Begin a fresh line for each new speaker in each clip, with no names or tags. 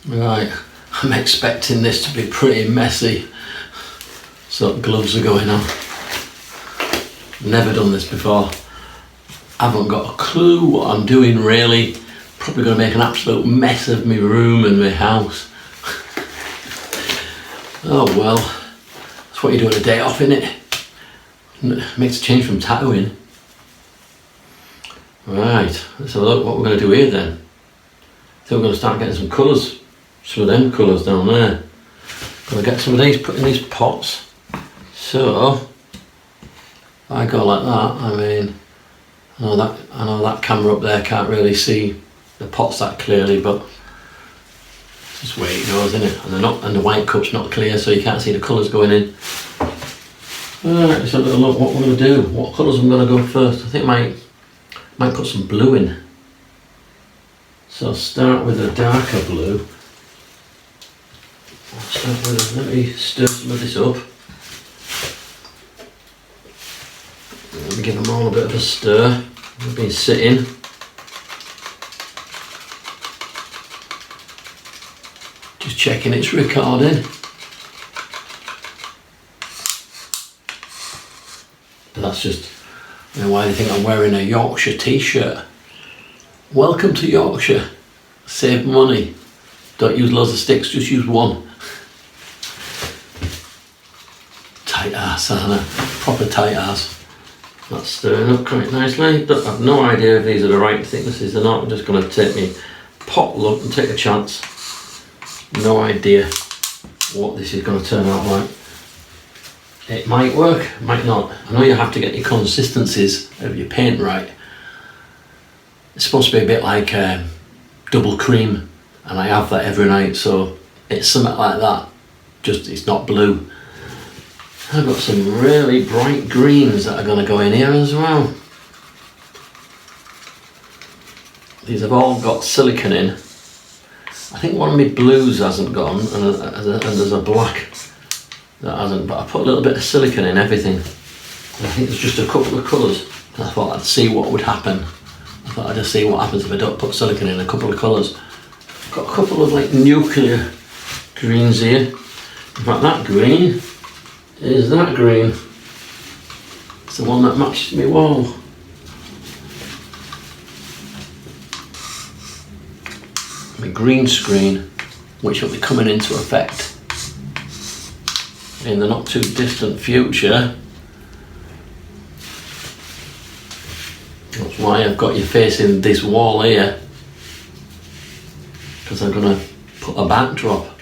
Right, I'm expecting this to be pretty messy, so gloves are going on. Never done this before. Haven't got a clue what I'm doing really. Probably going to make an absolute mess of my room and my house. Oh well, that's what you do on a day off, innit? Makes a change from tattooing. Right, let's have a look what we're going to do here then. So we're going to start getting some colours. Some of them colours down there. Going to get some of these put in these pots. So I go like that. I mean, I know that camera up there can't really see the pots that clearly, but it's just the way it goes, isn't it? And the white cup's not clear, so you can't see the colours going in. Alright, let's have a little look what we're going to do. What colours I'm going to go first. I think I might put some blue in. So I'll start with a darker blue. Let me stir some of this up. Let me give them all a bit of a stir. They've been sitting. Just checking it's recording. But that's just why they think I'm wearing a Yorkshire t-shirt. Welcome to Yorkshire. Save money. Don't use loads of sticks, just use one. Tight ass, Anna. Proper tight ass. That's stirring up quite nicely. I've no idea if these are the right thicknesses or not. I'm just going to take me pot look and take a chance. No idea what this is going to turn out like. It might work, might not. I know you have to get your consistencies of your paint right. It's supposed to be a bit like double cream, and I have that every night, so it's something like that. Just it's not blue. I've got some really bright greens that are going to go in here as well. These have all got silicone in. I think one of my blues hasn't gone, and there's a black that hasn't, but I put a little bit of silicone in everything. I think there's just a couple of colours. I thought I'd see what would happen. I thought I'd just see what happens if I don't put silicone in a couple of colours. I've got a couple of like nuclear greens here. In fact, that green is that green. It's the one that matches my wall. My green screen, which will be coming into effect in the not too distant future. That's why I've got you facing this wall here, because I'm going to put a backdrop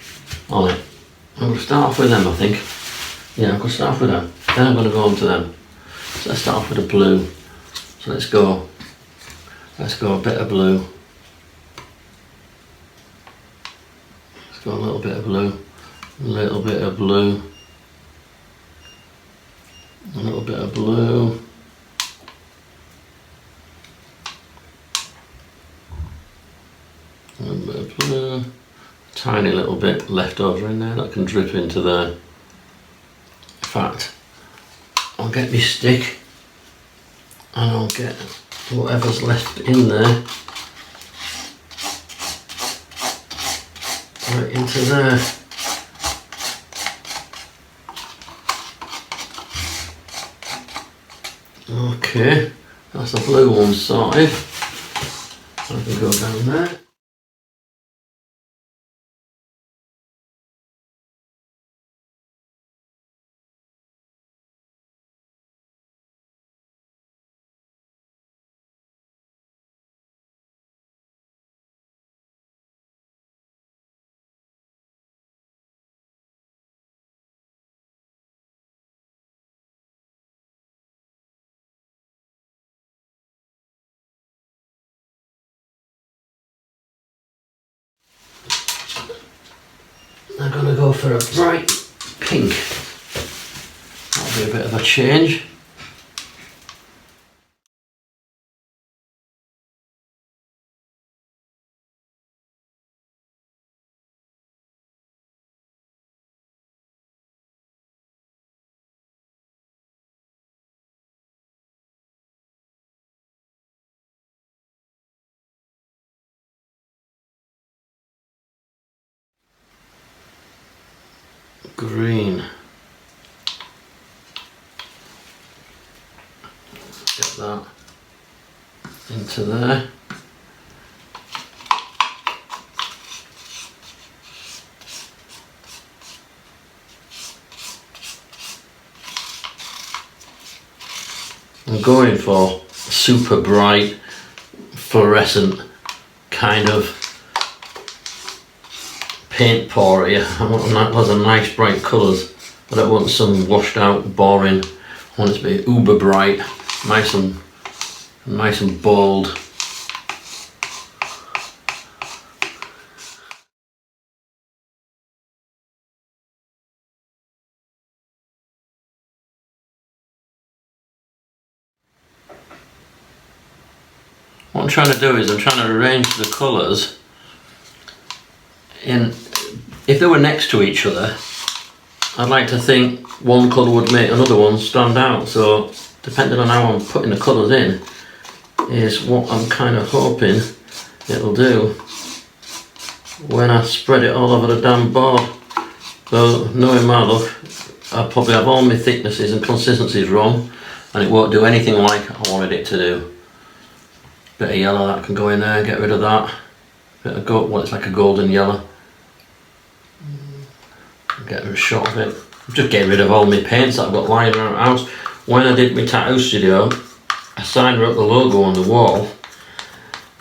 on it. I'm going to start off with them, I think. Yeah, I'm going to start off with them. Then I'm going to go on to them. So let's start off with the blue. So let's go a bit of blue. Let's go a little bit of blue. A little bit of blue. A little bit of blue. A little bit of blue. Tiny little bit left over in there that can drip into there. In fact, I'll get my stick and I'll get whatever's left in there right into there. Okay, that's the blue one sorted. I can go down there. I'm going to go for a bright pink. That'll be a bit of a change. green. Get that into there. I'm going for super bright fluorescent kind of paint pour here. I want lots of nice bright colours. I don't want some washed out boring. I want it to be uber bright, nice and bold. What I'm trying to do is I'm trying to arrange the colours in, if they were next to each other, I'd like to think one colour would make another one stand out. So depending on how I'm putting the colours in is what I'm kind of hoping it'll do when I spread it all over the damn board. So knowing my luck, I'll probably have all my thicknesses and consistencies wrong and it won't do anything like I wanted it to do. Bit of yellow that can go in there, get rid of that. Bit of gold, well, it's like a golden yellow. Get a shot of it. Just get rid of all my paints that I've got lying around the house. When I did my tattoo studio, I signed wrote the logo on the wall,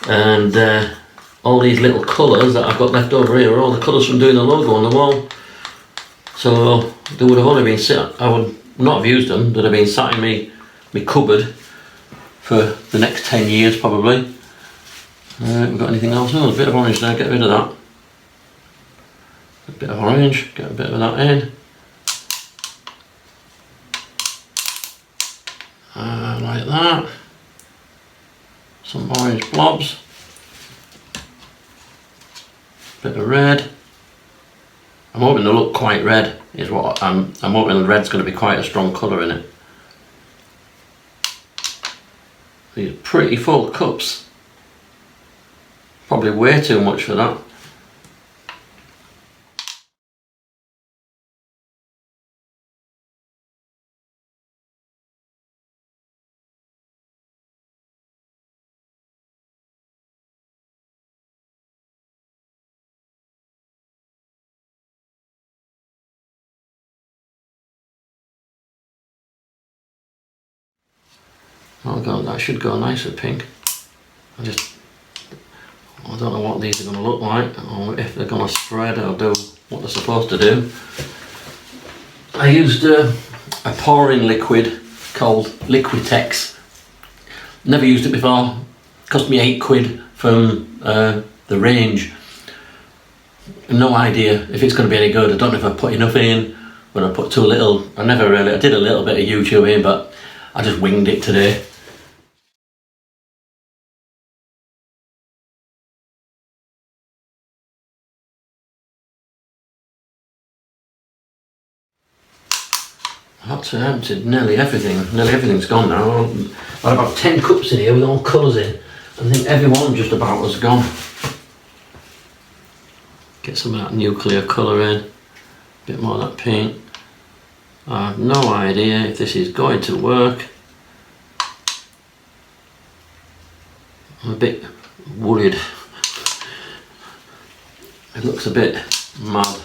and all these little colours that I've got left over here are all the colours from doing the logo on the wall. So they would have only been sat, I would not have used them, they'd have been sat in me cupboard for the next 10 years probably. We've got anything else? Oh, a bit of orange there, get rid of that. A bit of orange, get a bit of that in. Like that. Some orange blobs. Bit of red. I'm hoping to look quite red, is what I'm hoping the red's going to be quite a strong colour in it. These are pretty full cups. Probably way too much for that. Oh god, that should go nice with pink. I don't know what these are going to look like, or if they're going to spread or do what they're supposed to do. I used a pouring liquid called Liquitex. Never used it before. Cost me £8 from the range. No idea if it's going to be any good. I don't know if I put enough in, but I put too little. I did a little bit of YouTube in, but I just winged it today. That's emptied nearly everything. Nearly everything's gone now. I've got about 10 cups in here with all colours in. I think every one just about has gone. Get some of that nuclear colour in. A bit more of that pink. I have no idea if this is going to work. I'm a bit worried. It looks a bit mad.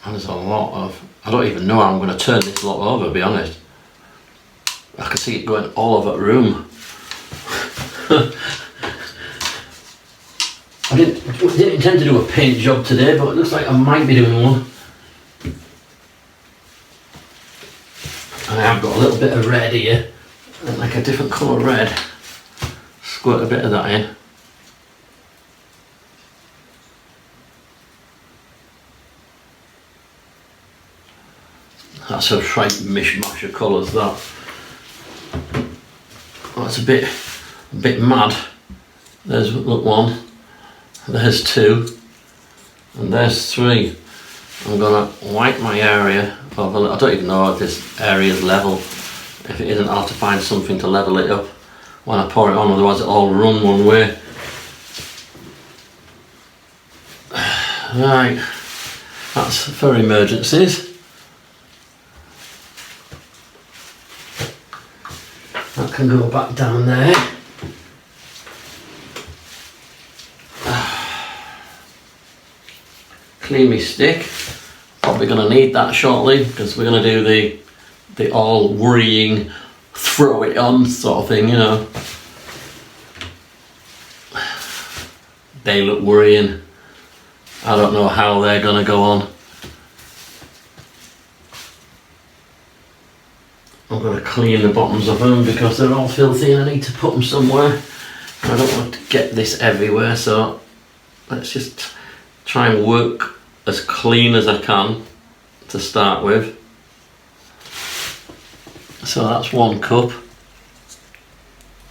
And there's a lot of, I don't even know how I'm going to turn this lot over, to be honest. I can see it going all over the room. I didn't intend to do a paint job today, but it looks like I might be doing one. And I have got a little bit of red here, and like a different colour red. Squirt a bit of that in. That's a right mishmash of colours, that. That's a bit mad. There's, look, one, there's two, and there's three. I'm gonna wipe my area of I don't even know if this area is level. If it isn't, I'll have to find something to level it up when I pour it on, otherwise it'll all run one way. Right, that's for emergencies. That can go back down there. Clean me stick. Probably going to need that shortly because we're going to do the all worrying, throw it on sort of thing, you know. They look worrying. I don't know how they're going to go on. I'm going to clean the bottoms of them because they're all filthy and I need to put them somewhere. I don't want to get this everywhere, so let's just try and work as clean as I can to start with. So that's one cup.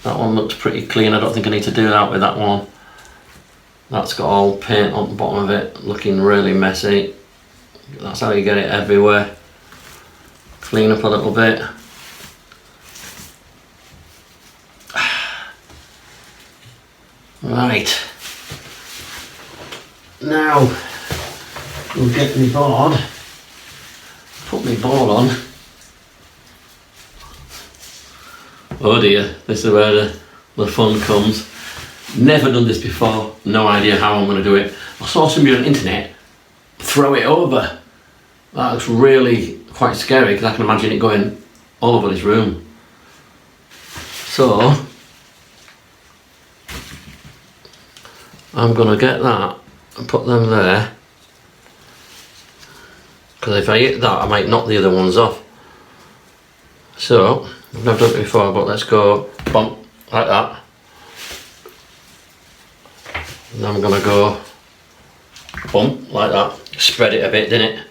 That one looks pretty clean. I don't think I need to do that with that one. That's got all paint on the bottom of it, looking really messy. That's how you get it everywhere. Clean up a little bit. Right. Now we'll get my board. Put my board on. Oh dear, this is where the fun comes. Never done this before, no idea how I'm going to do it. I saw somebody on the internet throw it over. That looks really quite scary because I can imagine it going all over this room. So I'm going to get that and put them there, because if I hit that I might knock the other ones off. So I've never done it before, but let's go bump like that. And then I'm going to go bump like that. Spread it a bit, didn't it?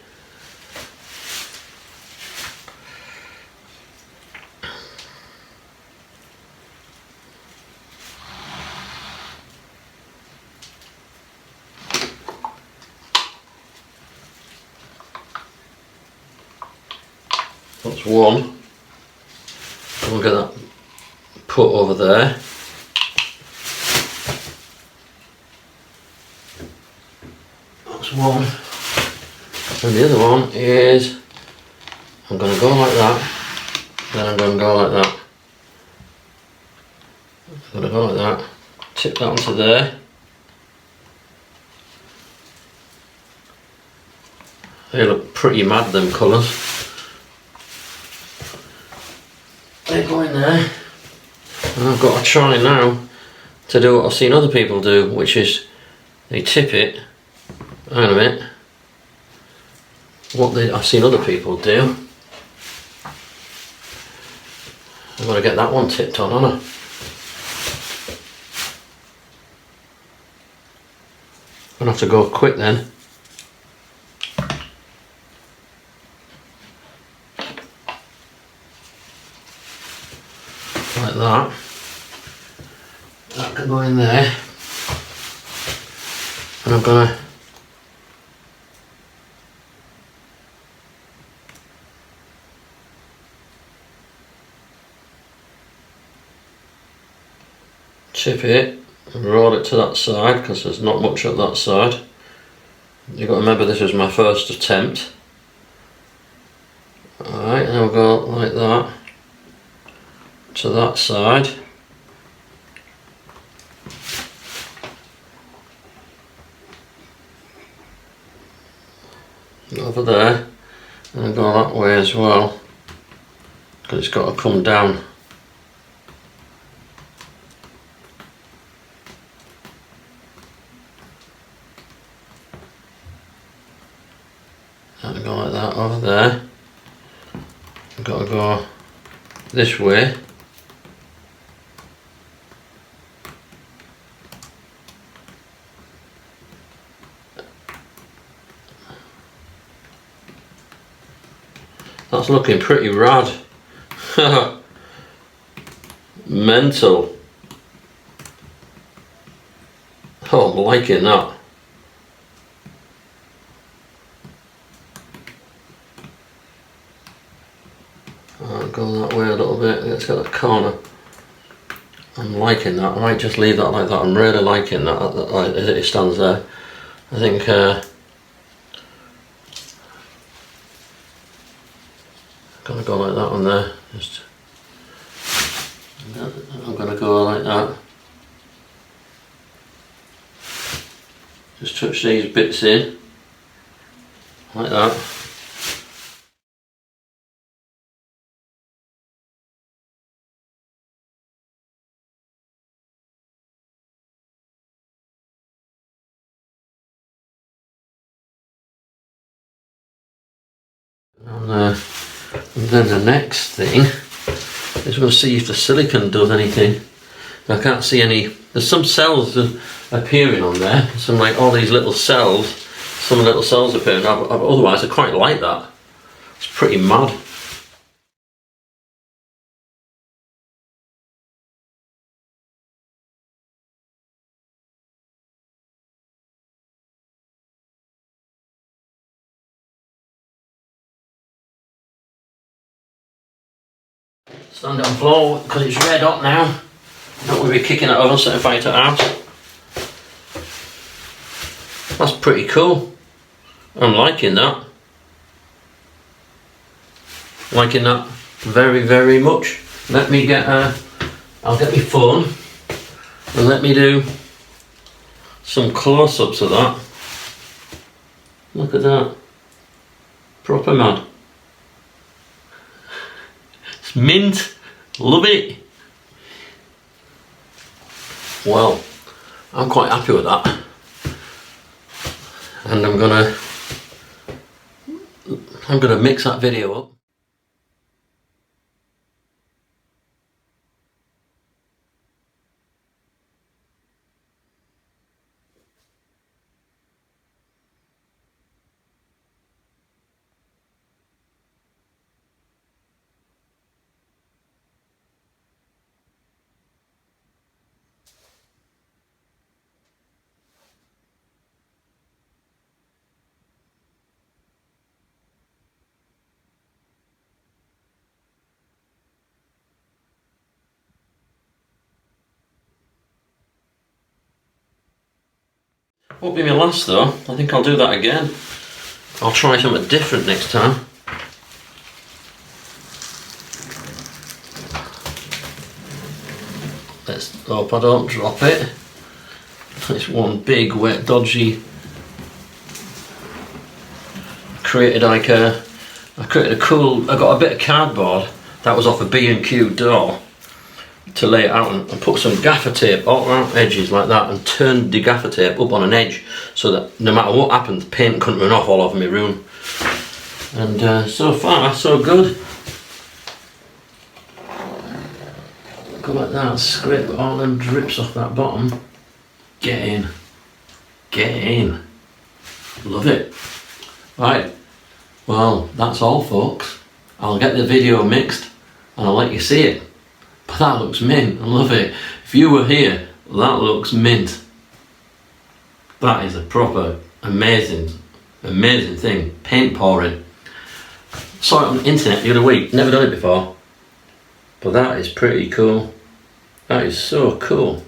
That's one. We'll get that put over there. That's one. And the other one is, I'm going to go like that, then I'm going to go like that. I'm going to go like that, tip that onto there. They look pretty mad, them colours. They go in there, and I've got to try now to do what I've seen other people do, which is they tip it. Hang on a minute. I've seen other people do. I've got to get that one tipped on, haven't I? I'm gonna have to go quick then. Like that. That can go in there. And I'm gonna tip it and roll it to that side, because there's not much at that side. You've got to remember this was my first attempt. Alright, and I'll go like that to that side. Over there, and I'll go that way as well, because it's got to come down. And go like that over there. I've got to go this way. That's looking pretty rad. Mental. Oh, I'm liking that. I'll go that way a little bit. Let's get that corner. I'm liking that. I might just leave that like that. I'm really liking that as it stands there. I think Gonna go like that on there. Just, I'm gonna go like that. Just touch these bits in, like that. And then the next thing is we'll see if the silicone does anything. I can't see any. There's some cells appearing on there. Some like all these little cells. Some little cells appearing. Otherwise, I quite like that. It's pretty mad. Stand it on floor because it's red hot now. Don't want to be kicking it over, set fire to the house. That's pretty cool. I'm liking that. Liking that very, very much. Let me get I'll get my phone and let me do some close-ups of that. Look at that. Proper mad. It's mint. Love it. Well, I'm quite happy with that. And I'm gonna mix that video up. Won't be my last though. I think I'll do that again. I'll try something different next time. Let's hope I don't drop it. It's one big wet dodgy. I created a cool. I got a bit of cardboard that was off a B&Q door to lay it out and put some gaffer tape all around edges like that and turned the gaffer tape up on an edge so that no matter what happened, the paint couldn't run off all over my room. And so far, so good. Go like that, scrape all them drips off that bottom. Get in. Get in. Love it. Right, well, that's all folks. I'll get the video mixed and I'll let you see it. But that looks mint, I love it. If you were here, that looks mint. That is a proper amazing thing. Paint pouring. Saw it on the internet the other week, never done it before. But that is pretty cool. That is so cool.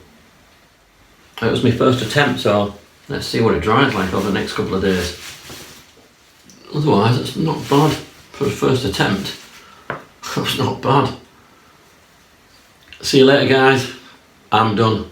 It was my first attempt, so let's see what it dries like over the next couple of days. Otherwise, it's not bad for a first attempt. That's not bad. See you later, guys. I'm done.